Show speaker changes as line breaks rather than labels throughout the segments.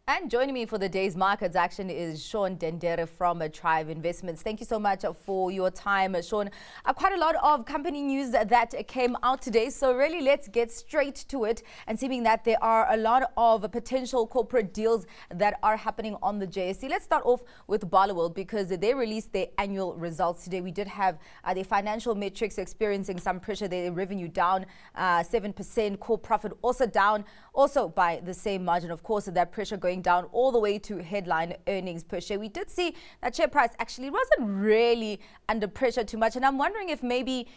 And joining me for the day's markets action is Shaun Dendere from Trive Investments. Thank you so much for your time, Shaun. Quite a lot of company news that came out today. So really, let's get straight to it. And seeing that there are a lot of potential corporate deals that are happening on the JSE. Let's start off with Barloworld because they released their annual results today. We did have their financial metrics experiencing some pressure. Their revenue down 7%, core profit also down, also by the same margin. Of course, that pressure going down all the way to headline earnings per share. We did see that share price actually wasn't really under pressure too much. And I'm wondering if maybe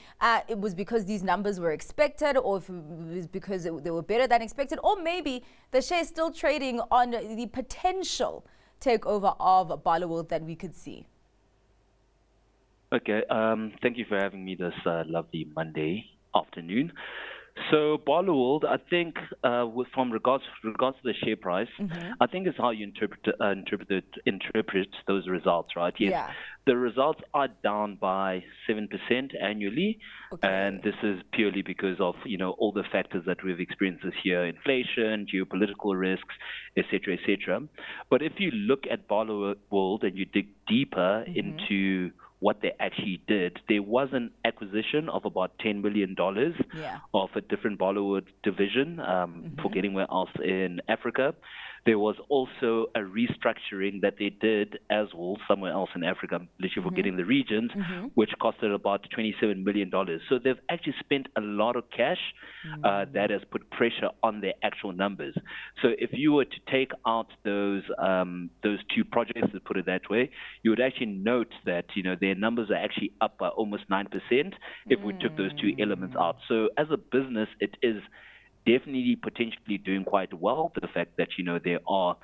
it was because these numbers were expected, or if it was because they were better than expected, or maybe the share is still trading on the potential takeover of Barloworld that we could see.
Okay, thank you for having me this lovely Monday afternoon. So Barloworld, I think, from regards to the share price, I think is how you interpret those results, right? Yes,
Yeah.
the results are down by 7% annually, and this is purely because of all the factors that we've experienced this year: inflation, geopolitical risks, etc., etc. But if you look at Barloworld and you dig deeper into what they actually did, there was an acquisition of about $10 million of a different Barloworld division for getting else in Africa. There was also a restructuring that they did as well somewhere else in Africa, literally forgetting the regions, which costed about $27 million. So they've actually spent a lot of cash that has put pressure on their actual numbers. So if you were to take out those two projects, to put it that way, you would actually note that their numbers are actually up by almost 9% if we took those two elements out. So as a business, it is definitely potentially doing quite well. The fact that they are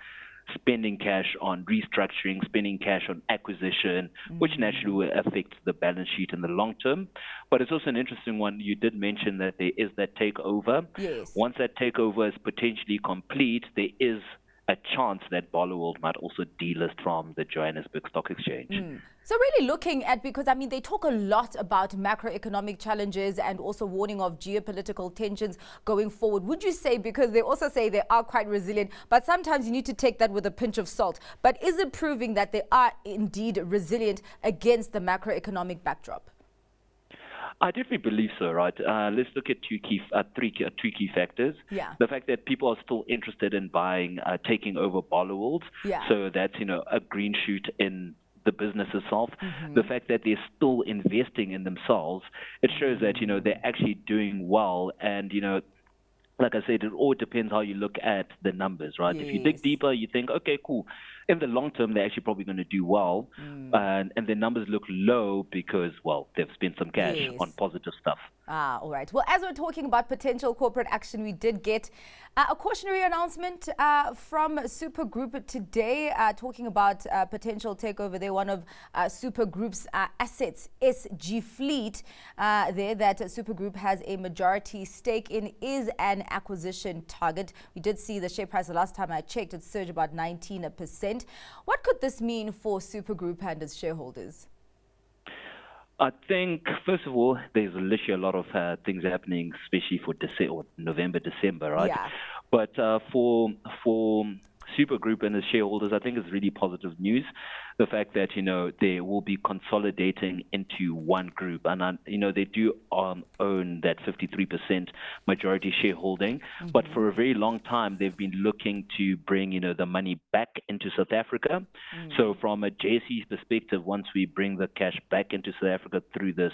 spending cash on restructuring, spending cash on acquisition, which naturally will affect the balance sheet in the long term. But it's also an interesting one. You did mention that there is that takeover.
Yes.
Once that takeover is potentially complete, there is a chance that Barloworld might also delist from the Johannesburg Stock Exchange.
So really looking at, because I mean, they talk a lot about macroeconomic challenges and also warning of geopolitical tensions going forward. Would you say, because they also say they are quite resilient, but sometimes you need to take that with a pinch of salt. But is it proving that they are indeed resilient against the macroeconomic backdrop?
I definitely believe so, right? Let's look at three key factors.
Yeah.
The fact that people are still interested in buying, taking over Barloworld.
Yeah.
So that's, a green shoot in the business itself. The fact that they're still investing in themselves, it shows that, they're actually doing well. And, like I said, it all depends how you look at the numbers, right?
Yes.
If you dig deeper, you think, okay, cool. In the long term, they're actually probably going to do well. And their numbers look low because, well, they've spent some cash on positive stuff.
All right. Well, as we're talking about potential corporate action, we did get a cautionary announcement from Super Group today talking about potential takeover. They're one of Super Group's assets, SG Fleet, there that Super Group has a majority stake in, is an acquisition target. We did see the share price the last time I checked, it surged about 19%. What could this mean for Super Group and its shareholders?
I think, first of all, there's literally a lot of things happening, especially for November, December, right?
Yeah.
But for Super Group and its shareholders, I think it's really positive news. The fact that, they will be consolidating into one group. And, they do own that 53% majority shareholding. But for a very long time, they've been looking to bring, the money back into South Africa. So from a JSE perspective, once we bring the cash back into South Africa through this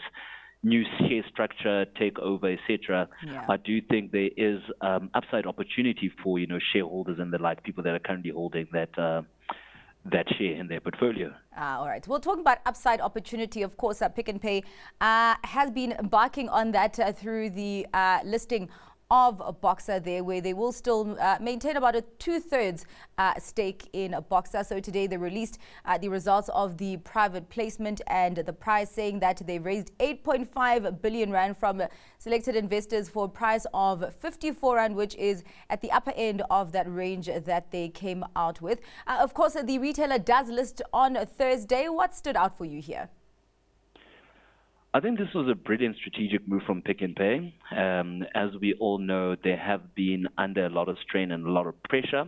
new share structure, takeover, etc., I do think there is upside opportunity for shareholders and the people that are currently holding that share in their portfolio.
All right. We'll talk about upside opportunity. Of course, Pick n Pay has been embarking on that through the listing of Boxer there, where they will still maintain about a 2/3 stake in Boxer. So today they released the results of the private placement and the price, saying that they raised 8.5 billion rand from selected investors for a price of 54 rand, which is at the upper end of that range that they came out with. Of course, the retailer does list on Thursday. What stood out for you here?
I think this was a brilliant strategic move from Pick n Pay. As we all know, they have been under a lot of strain and a lot of pressure.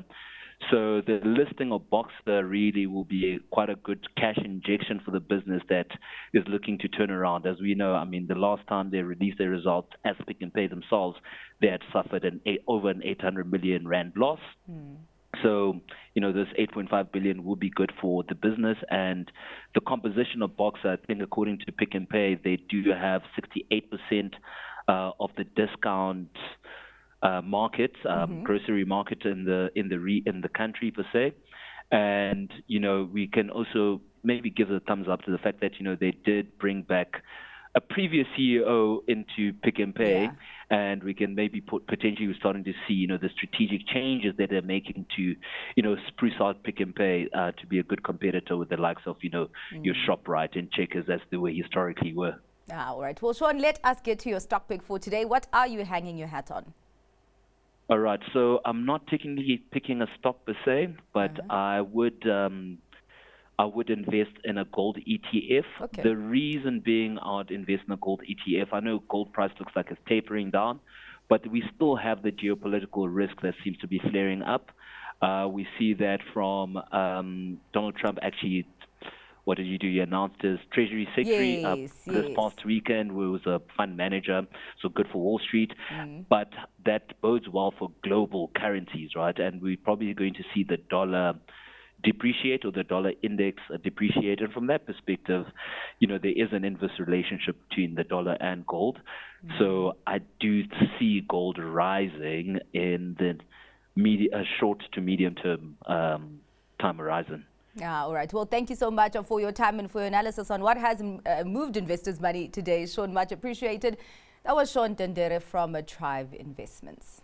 So the listing of Boxer really will be quite a good cash injection for the business that is looking to turn around. As we know, I mean, the last time they released their results as Pick and Pay themselves, they had suffered over an 800 million rand loss. So, this 8.5 billion will be good for the business. And the composition of Boxer, I think, according to Pick and Pay, they do have 68% of the discount market, grocery market in the country per se. And we can also maybe give a thumbs up to the fact that they did bring back a previous CEO into Pick and Pay, and we can maybe potentially we're starting to see the strategic changes that they're making to spruce out Pick and Pay to be a good competitor with the likes of your ShopRite and Checkers, as they were historically were.
All right. Well, Shaun, let us get to your stock pick for today. What are you hanging your hat on?
All right. So I'm not technically picking a stock per se, but I would invest in a gold ETF.
Okay.
The reason being I'd invest in a gold ETF, I know gold price looks like it's tapering down, but we still have the geopolitical risk that seems to be flaring up. We see that from Donald Trump actually. What did you do? He announced his Treasury Secretary this past weekend, who was a fund manager, so good for Wall Street. But that bodes well for global currencies, right? And we're probably going to see the dollar depreciate, or the dollar index depreciate. And from that perspective, there is an inverse relationship between the dollar and gold. So I do see gold rising in the short to medium term time horizon.
All right. Well, thank you so much for your time and for your analysis on what has moved investors' money today. Shaun, much appreciated. That was Shaun Dendere from Trive Investments.